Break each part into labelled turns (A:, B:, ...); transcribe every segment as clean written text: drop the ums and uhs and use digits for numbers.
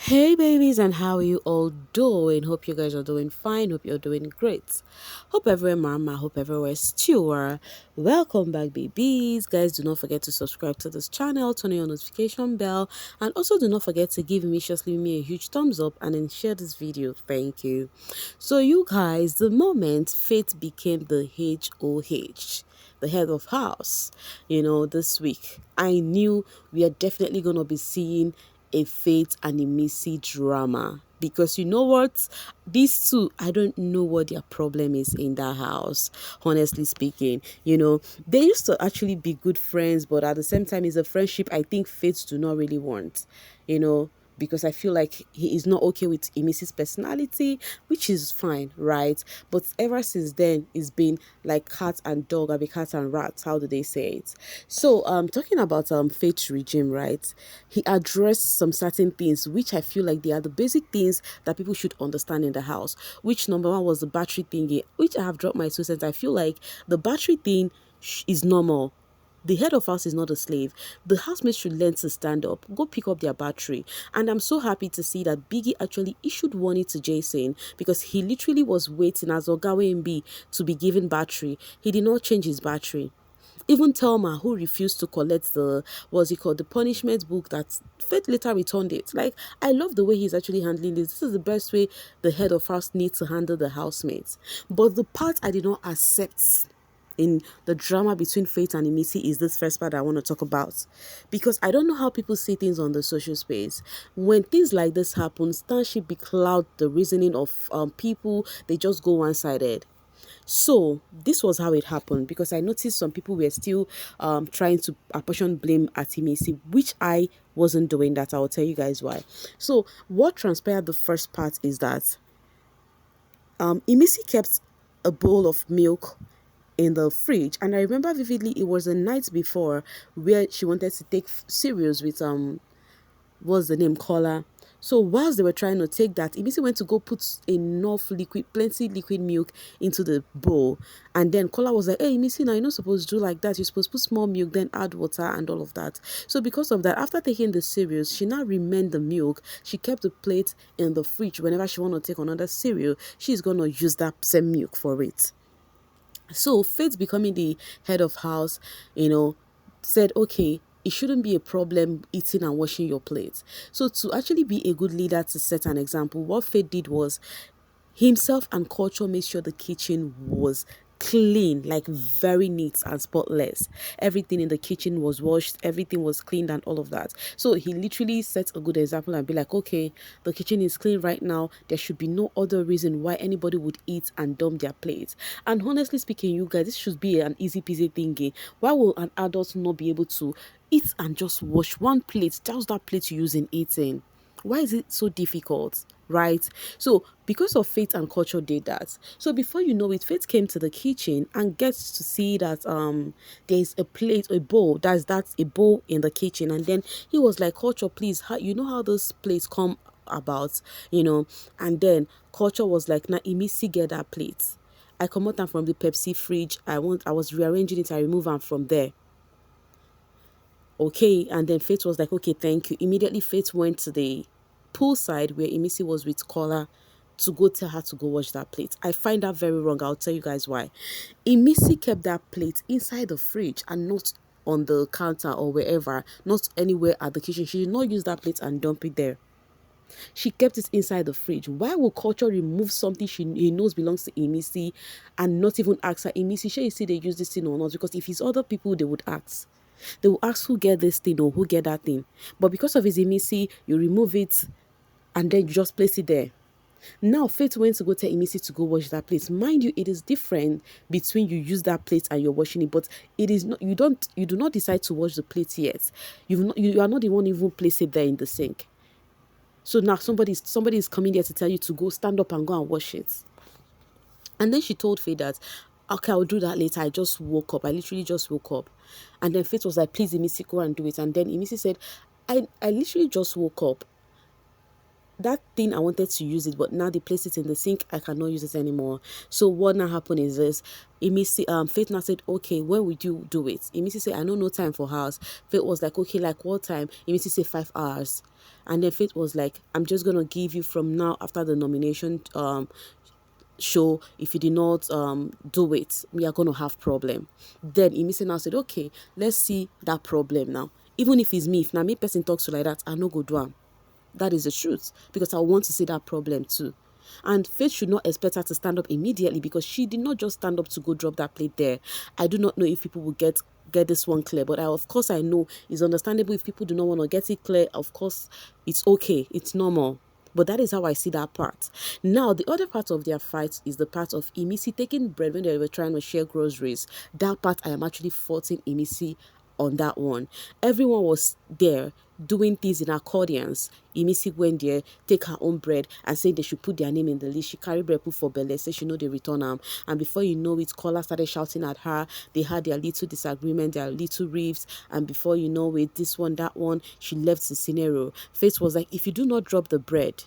A: Hey babies, and how are you all doing? Hope you guys are doing fine. Hope you're doing great. Hope everywhere mama, hope everywhere stewer. Welcome back babies. Guys, do not forget to subscribe to this channel, turn on your notification bell, and also do not forget to give me just leave me a huge thumbs up and then share this video. Thank you. So you guys, the moment Faith became the HOH, the head of house, this week, I knew we are definitely gonna be seeing a Faith and Imisi drama, because you know what, these two, I don't know what their problem is in that house. Honestly speaking, they used to actually be good friends, but at the same time it's a friendship I think Faith do not really want, you know because I feel like he is not okay with Imisi's personality, which is fine, right? But ever since then, it's been like cat and dog, I be cat and rat. How do they say it? So, talking about Faith's regime, right? He addressed some certain things, which I feel like they are the basic things that people should understand in the house. Which number one was the battery thingy, which I have dropped my 2 cents. I feel like the battery thing is normal. The head of house is not a slave. The housemates should learn to stand up, go pick up their battery. And I'm so happy to see that Biggie actually issued warning to Jason, because he literally was waiting as Ogawe MB to be given battery. He did not change his battery. Even Telma, who refused to collect the punishment book, that Faith later returned it. Like, I love the way he's actually handling this. This is the best way the head of house needs to handle the housemates. But the part I did not accept in the drama between Faith and Imisi is this first part I want to talk about, because I don't know how people see things on the social space. When things like this happen, stanship becloud the reasoning of people. They just go one-sided. So this was how it happened, because I noticed some people were still trying to apportion blame at Imisi, which I wasn't doing that. I'll tell you guys why. So what transpired the first part is that Imisi kept a bowl of milk in the fridge, and I remember vividly it was a night before, where she wanted to take cereals with what's the name, Kola. So whilst they were trying to take that, Imisi went to go put enough liquid, plenty liquid milk into the bowl. And then Kola was like, hey, Imisi, now you're not supposed to do like that. You're supposed to put small milk, then add water and all of that. So because of that, after taking the cereals, she now remained the milk. She kept the plate in the fridge. Whenever she want to take another cereal, she's going to use that same milk for it. So Faith, becoming the head of house, said, okay, it shouldn't be a problem eating and washing your plate. So to actually be a good leader, to set an example, what Faith did was himself and culture made sure the kitchen was clean, like very neat and spotless. Everything in the kitchen was washed, everything was cleaned and all of that. So he literally set a good example and be like, okay, the kitchen is clean right now. There should be no other reason why anybody would eat and dump their plates. And honestly speaking, you guys, this should be an easy peasy thingy. Why will an adult not be able to eat and just wash one plate, just that plate you use in eating? Why is it so difficult, right? So because of Faith and culture did that. So before you know it, Faith came to the kitchen and gets to see that there's a plate, a bowl, that's a bowl in the kitchen. And then he was like, culture, please, you know how those plates come about, and then culture was like, now Imisi get that plate. I come out from the Pepsi fridge. I was rearranging it. I remove them from there. Okay, and then Faith was like, okay, thank you. Immediately Faith went to the poolside where Imisi was with Kola to go tell her to go wash that plate. I find that very wrong. I'll tell you guys why. Imisi kept that plate inside the fridge and not on the counter or wherever, not anywhere at the kitchen. She did not use that plate and dump it there. She kept it inside the fridge. Why would culture remove something he knows belongs to Imisi and not even ask her, Imisi, shall you see they use this thing or not? Because if it's other people, they would ask. They will ask who get this thing or who get that thing. But because of his Imisi, you remove it and then you just place it there. Now Faith went to go tell Imisi to go wash that plate. Mind you, it is different between you use that plate and you're washing it, but it is not, you do not decide to wash the plate yet. You are not the one even place it there in the sink. So now somebody is coming there to tell you to go stand up and go and wash it. And then she told Faith that, okay, I'll do that later. I just woke up. I literally just woke up. And then Faith was like, please, Imisi, go and do it. And then Imisi said, I literally just woke up. that thing I wanted to use it, but now they place it in the sink, I cannot use it anymore. So what now happened is this. Imisi, Faith now said, okay, when would you do it? Imisi said, I know no time for house. Faith was like, okay, like what time? Imisi said 5 hours. And then Faith was like, I'm just gonna give you from now after the nomination show. If you did not do it, we are gonna have problem. Then Imisi now said, okay, let's see that problem now. Even if it's me, if now me person talks to like that, I no go do am. That is the truth, because I want to see that problem too. And Faith should not expect her to stand up immediately, because she did not just stand up to go drop that plate there. I do not know if people will get this one clear, but of course I know it's understandable if people do not want to get it clear. Of course, it's okay, it's normal. But that is how I see that part. Now, the other part of their fight is the part of Imisi taking bread when they were trying to share groceries. That part, I am actually faulting Imisi on that one. Everyone was there doing things in accordance. Imisi went there, take her own bread, and say they should put their name in the list. She carried bread, put for Belle, say she know they return them. And before you know it, Kola started shouting at her. They had their little disagreement, their little riffs. And before you know it, this one, that one, she left the scenario. Faith was like, if you do not drop the bread,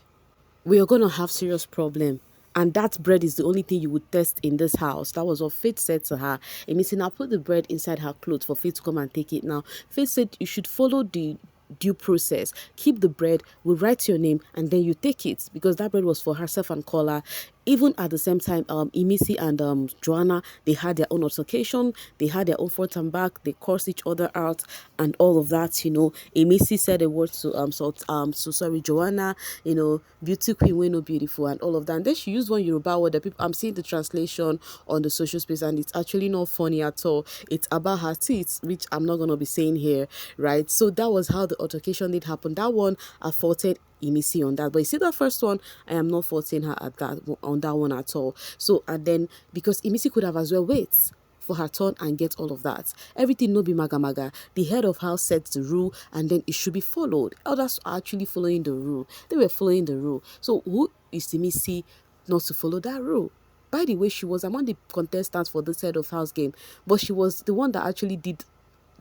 A: we are going to have serious problem. And that bread is the only thing you would test in this house. That was what Faith said to her. Emisi now put the bread inside her clothes for Faith to come and take it now. Faith said you should follow the due process. Keep the bread, we'll write your name, and then you take it, because that bread was for herself and Kola. Even at the same time, Imisi and Joanna, they had their own altercation, they had their own front and back, they cursed each other out and all of that, you know. Imisi said a word to so sorry, Joanna, you know, beauty queen, we no beautiful and all of that. And then she used one Yoruba word that people, I'm seeing the translation on the social space, and it's actually not funny at all. It's about her teeth, which I'm not gonna be saying here, right? So that was how the altercation did happen. That one I faulted Imisi on that, but you see that first one, I am not faulting her at that on that one at all. So, and then because Imisi could have as well wait for her turn and get all of that. Everything no be maga maga. The head of house sets the rule, and then it should be followed. Others are actually following the rule. They were following the rule. So who is Imisi not to follow that rule? By the way, she was among the contestants for this head of house game, but she was the one that actually did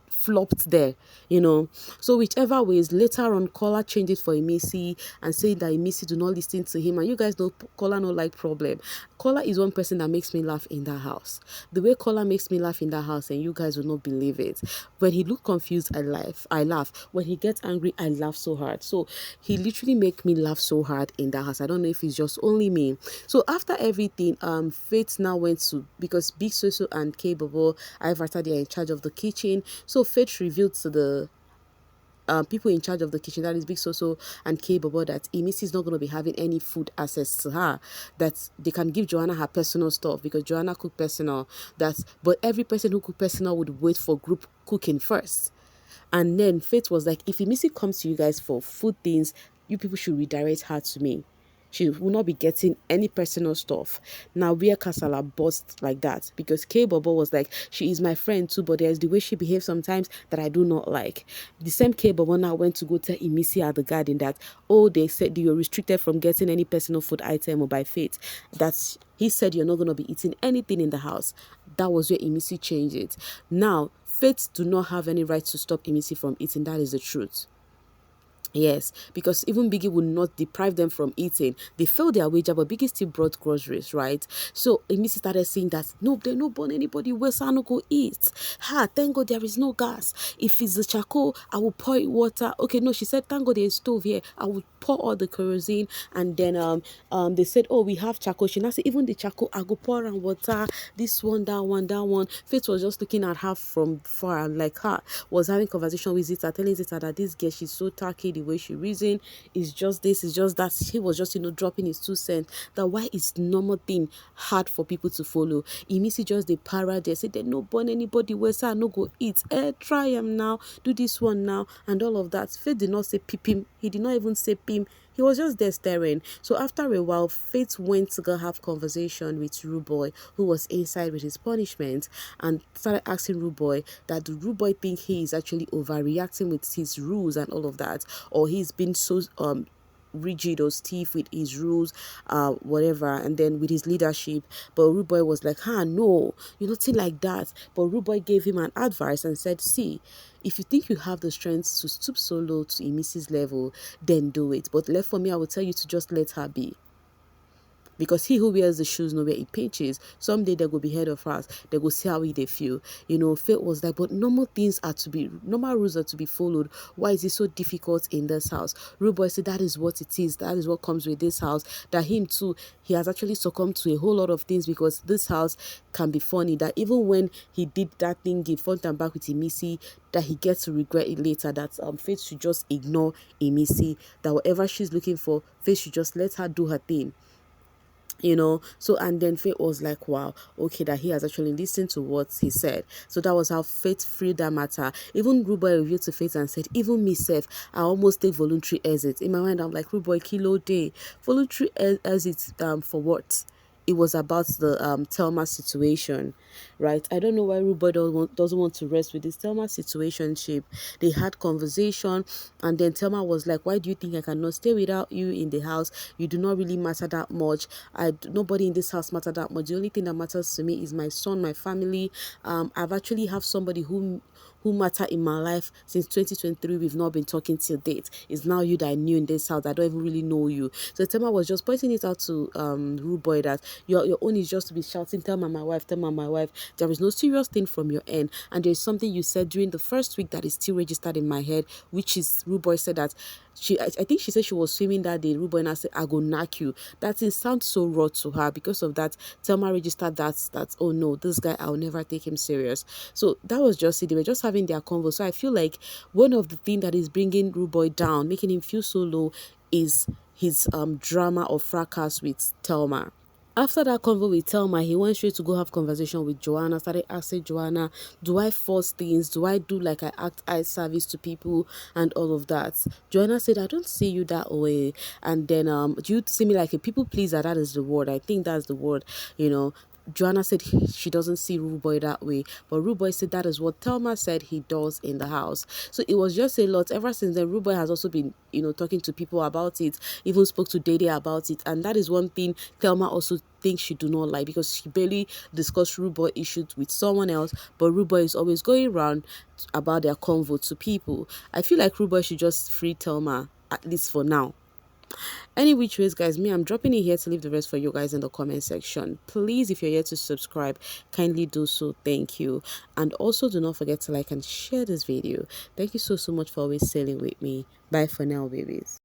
A: flopped there, you know. So whichever ways, later on, Kola changed it for Imisi and saying that Imisi do not listen to him. And you guys know Kola no like problem. Kola is one person that makes me laugh in that house. The way Kola makes me laugh in that house, and you guys will not believe it. When he look confused, I laugh. I laugh. When he gets angry, I laugh so hard. So he literally make me laugh so hard in that house. I don't know if it's just only me. So after everything, Faith now went to, because Big Soso and K Bobo, I've they are in charge of the kitchen. So Faith revealed to the people in charge of the kitchen, that is Big Soso and K Bobo, that Imisi is not going to be having any food access to her, that they can give Joanna her personal stuff, because Joanna cook personal, that but every person who cook personal would wait for group cooking first. And then Faith was like, if Imisi comes to you guys for food things, you people should redirect her to me. She will not be getting any personal stuff. Now, where Kasala burst like that, because K Bobo was like, she is my friend too, but there's the way she behaves sometimes that I do not like. The same K Bobo now went to go tell Imisi at the garden that, oh, they said you're restricted from getting any personal food item or by Faith. That he said you're not going to be eating anything in the house. That was where Imisi changed it. Now, Faith do not have any right to stop Imisi from eating. That is the truth. Yes, because even Biggie would not deprive them from eating. They failed their wager, but Biggie still brought groceries, right? So Emisi started saying that, no, they no born anybody where I no go eat. Ha, thank God there is no gas. If it's the charcoal, I will pour it water. Okay, no, she said, thank God there's stove here. I will pour all the kerosene. And then they said, oh, we have charcoal. She now said, even the charcoal, I go pour and water. This one, that one, that one. Faith was just looking at her from far, and like her was having conversation with Zita, telling Zita that this girl, she's so tacky, the way she reason is just this, is just that. He was just, dropping his 2 cents, that why is normal thing hard for people to follow. Imisi just the para there, say they no born anybody where say I no go eat. Try him now, do this one now, and all of that. Faith did not say peep him. He did not even say pim. He was just there staring. So after a while, Faith went to go have conversation with Rude Boy, who was inside with his punishment, and started asking Rude Boy that the Rude Boy think he is actually overreacting with his rules and all of that, or he's been so rigid or stiff with his rules, whatever, and then with his leadership. But Rude Boy was like, no, you're nothing like that. But Rude Boy gave him an advice and said, see, if you think you have the strength to stoop so low to Imisi's level, then do it. But left for me, I will tell you to just let her be, because he who wears the shoes know where it pinches. Someday they go be head of us. They go see how they feel. Faith was like, but normal rules are to be followed. Why is it so difficult in this house? Rude Boy said that is what it is. That is what comes with this house. That him too, he has actually succumbed to a whole lot of things, because this house can be funny. That even when he did that thing in front and back with Imisi, that he gets to regret it later. That Faith should just ignore Imisi. That whatever she's looking for, Faith should just let her do her thing. So, and then Faith was like, wow, okay, that he has actually listened to what he said. So that was how Faith freed that matter. Even Rude Boy revealed to Faith and said, even me self, I almost take voluntary exit. In my mind, I'm like, Rude Boy, kilo day, voluntary exit, for what? It was about the Thelma situation, right? I don't know why Rude Boy doesn't want to rest with this Thelma situationship. They had conversation, and then Thelma was like, why do you think I cannot stay without you in the house? You do not really matter that much. Nobody in this house matter that much. The only thing that matters to me is my son, my family. I've actually have somebody who matter in my life since 2023. We've not been talking till date. It's now you that I knew in this house. I don't even really know you. So Tema was just pointing it out to Rude Boy that your own is just to be shouting, tell my wife, tell my wife. There is no serious thing from your end. And there's something you said during the first week that is still registered in my head, which is Rude Boy said that I think she said she was swimming that day. Rude Boy and I said, I go knock you. That thing sounds so raw to her. Because of that, Thelma registered that, oh no, this guy, I'll never take him serious. So that was just it. They were just having their convo. So I feel like one of the things that is bringing Rude Boy down, making him feel so low, is his drama or fracas with Thelma. After that convo with Thelma, he went straight to go have conversation with Joanna, started asking Joanna, do I force things? Do I do like I act eye service to people and all of that? Joanna said, I don't see you that way. And then, do you see me like a people pleaser? That is the word. I think that's the word, Joanna said she doesn't see Rude Boy that way, but Rude Boy said that is what Thelma said he does in the house. So it was just a lot. Ever since then, Rude Boy has also been, talking to people about it, even spoke to Dede about it, and that is one thing Thelma also thinks she do not like, because she barely discussed Rude Boy issues with someone else, but Rude Boy is always going around about their convo to people. I feel like Rude Boy should just free Thelma, at least for now. Any which ways, guys, me, I'm dropping it here to leave the rest for you guys in the comment section. Please, if you're yet to subscribe, kindly do so. Thank you. And also do not forget to like and share this video. Thank you so much for always sailing with me. Bye for now, babies.